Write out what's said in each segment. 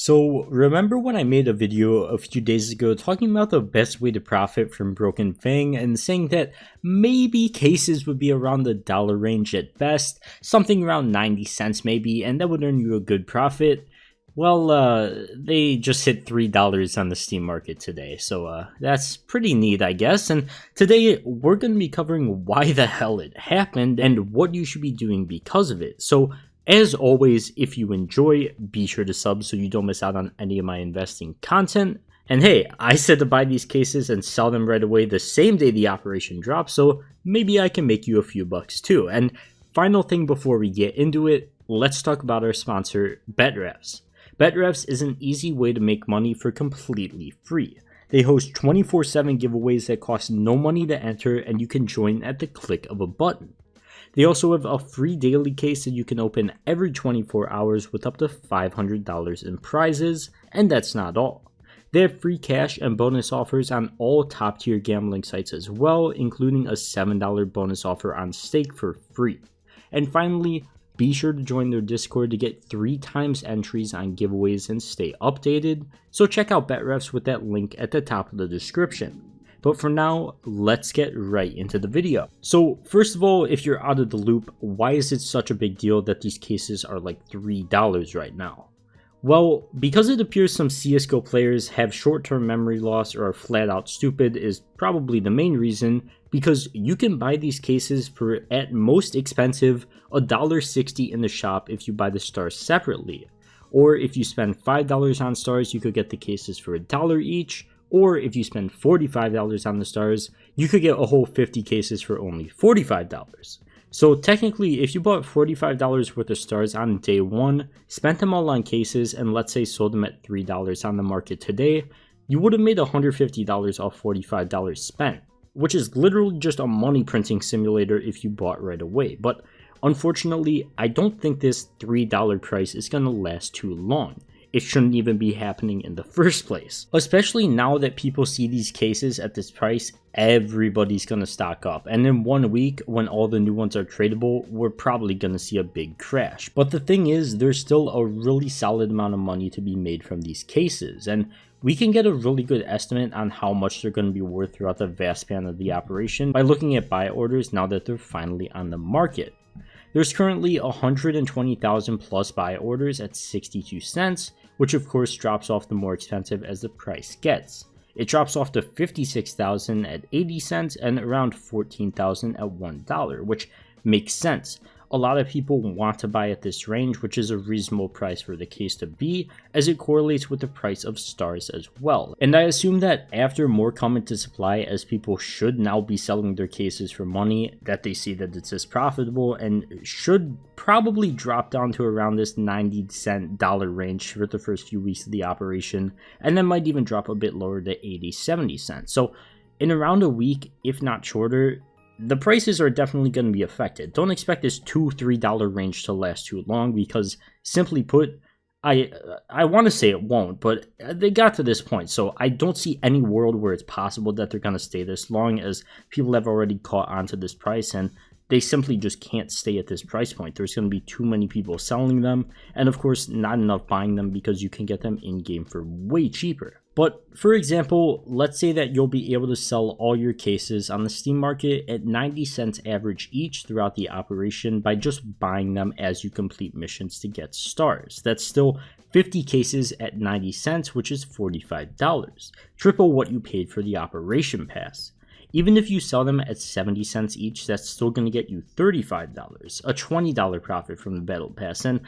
So remember when I made a video a few days ago talking about the best way to profit from Broken Fang and saying that maybe cases would be around the dollar range at best, something around 90 cents maybe, and that would earn you a good profit? Well, they just hit $3 on the Steam market today, so that's pretty neat, I guess. And today we're going to be covering why the hell it happened and what you should be doing because of it. So as always, if you enjoy, be sure to sub so you don't miss out on any of my investing content. And hey, I said to buy these cases and sell them right away the same day the operation drops, so maybe I can make you a few bucks too. And final thing before we get into it, let's talk about our sponsor, BetRefs. BetRefs is an easy way to make money for completely free. They host 24/7 giveaways that cost no money to enter, and you can join at the click of a button. They also have a free daily case that you can open every 24 hours with up to $500 in prizes, and that's not all. They have free cash and bonus offers on all top tier gambling sites as well, including a $7 bonus offer on stake for free. And finally, be sure to join their Discord to get 3 times entries on giveaways and stay updated, so check out BetRefs with that link at the top of the description. But for now, let's get right into the video. So first of all, if you're out of the loop, why is it such a big deal that these cases are like $3 right now? Well, because it appears some CSGO players have short-term memory loss or are flat out stupid is probably the main reason, because you can buy these cases for at most expensive $1.60 in the shop if you buy the stars separately. Or if you spend $5 on stars, you could get the cases for $1 each. Or if you spend $45 on the stars, you could get a whole 50 cases for only $45. So technically, if you bought $45 worth of stars on day 1, spent them all on cases, and let's say sold them at $3 on the market today, you would have made $150 off $45 spent, which is literally just a money printing simulator if you bought right away. But unfortunately, I don't think this $3 price is going to last too long. It shouldn't even be happening in the first place. Especially now that people see these cases at this price, everybody's gonna stock up. And in 1 week, when all the new ones are tradable, we're probably gonna see a big crash. But the thing is, there's still a really solid amount of money to be made from these cases. And we can get a really good estimate on how much they're going to be worth throughout the vast span of the operation by looking at buy orders now that they're finally on the market. There's currently 120,000 plus buy orders at 62 cents, which of course drops off the more expensive as the price gets. It drops off to 56,000 at 80 cents and around 14,000 at $1, which makes sense. A lot of people want to buy at this range, which is a reasonable price for the case to be, as it correlates with the price of stars as well. And I assume that after more come into supply, as people should now be selling their cases for money, that they see that it's as profitable and should probably drop down to around this 90 dollar range for the first few weeks of the operation, and then might even drop a bit lower to 80-70 cents. So in around a week, if not shorter, the prices are definitely going to be affected. Don't expect this $2-3 range to last too long, because simply put, I want to say it won't, but they got to this point, so I don't see any world where it's possible that they're going to stay this long, as people have already caught on to this price and they simply just can't stay at this price point. There's going to be too many people selling them, and of course not enough buying them, because you can get them in-game for way cheaper. But for example, let's say that you'll be able to sell all your cases on the Steam market at 90 cents average each throughout the operation by just buying them as you complete missions to get stars. That's still 50 cases at 90 cents, which is $45, triple what you paid for the operation pass. Even if you sell them at 70 cents each, that's still going to get you $35, a $20 profit from the battle pass. And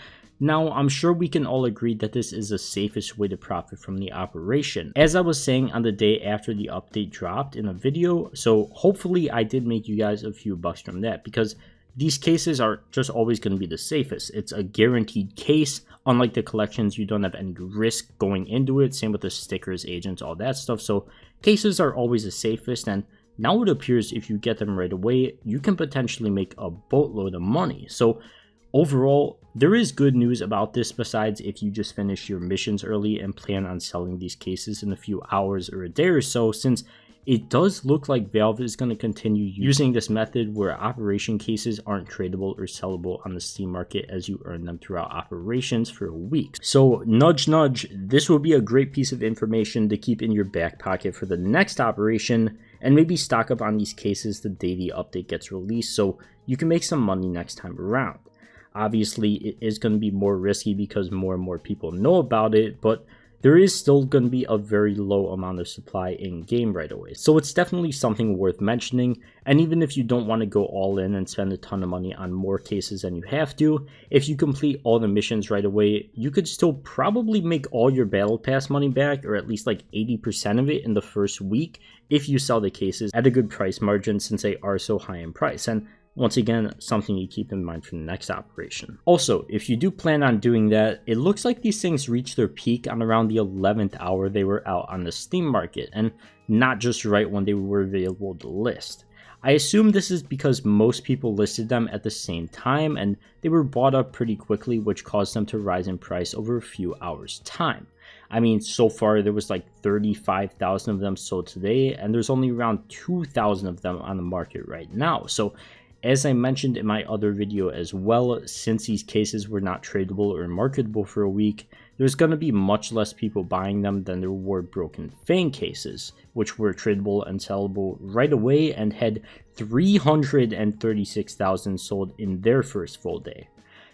now, I'm sure we can all agree that this is the safest way to profit from the operation, as I was saying on the day after the update dropped in a video, so hopefully I did make you guys a few bucks from that, because these cases are just always going to be the safest. It's a guaranteed case. Unlike the collections, you don't have any risk going into it, same with the stickers, agents, all that stuff, so cases are always the safest. And now it appears if you get them right away, you can potentially make a boatload of money. So overall, there is good news about this, besides if you just finish your missions early and plan on selling these cases in a few hours or a day or so, since it does look like Valve is going to continue using this method where operation cases aren't tradable or sellable on the Steam market as you earn them throughout operations for a week. So nudge nudge, this will be a great piece of information to keep in your back pocket for the next operation, and maybe stock up on these cases the day the update gets released so you can make some money next time around. Obviously, it is going to be more risky because more and more people know about it, but there is still going to be a very low amount of supply in game right away. So it's definitely something worth mentioning, and even if you don't want to go all in and spend a ton of money on more cases than you have to, if you complete all the missions right away, you could still probably make all your battle pass money back, or at least like 80% of it in the first week if you sell the cases at a good price margin since they are so high in price. And once again, something you keep in mind for the next operation. Also, if you do plan on doing that, it looks like these things reached their peak on around the 11th hour they were out on the Steam market, and not just right when they were available to list. I assume this is because most people listed them at the same time and they were bought up pretty quickly, which caused them to rise in price over a few hours' time. I mean, so far there was like 35,000 of them sold today, and there's only around 2,000 of them on the market right now. So as I mentioned in my other video as well, since these cases were not tradable or marketable for a week, there's going to be much less people buying them than there were Broken Fang cases, which were tradable and sellable right away and had 336,000 sold in their first full day.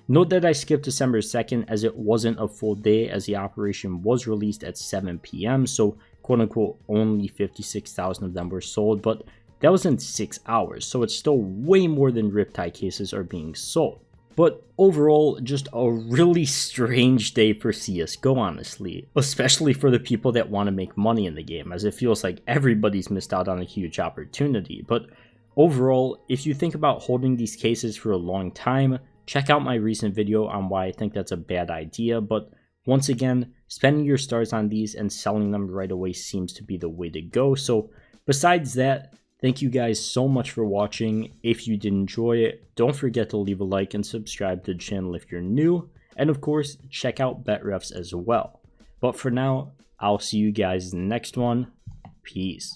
Note that I skipped December 2nd as it wasn't a full day, as the operation was released at 7 p.m, so quote unquote only 56,000 of them were sold, but that was in 6 hours, so it's still way more than Riptide cases are being sold. But overall, just a really strange day for CSGO, honestly, especially for the people that want to make money in the game, as it feels like everybody's missed out on a huge opportunity. But overall, if you think about holding these cases for a long time, check out my recent video on why I think that's a bad idea. But once again, spending your stars on these and selling them right away seems to be the way to go. So besides that, thank you guys so much for watching. If you did enjoy it, don't forget to leave a like and subscribe to the channel if you're new. And of course, check out BetRefs as well. But for now, I'll see you guys in the next one. Peace.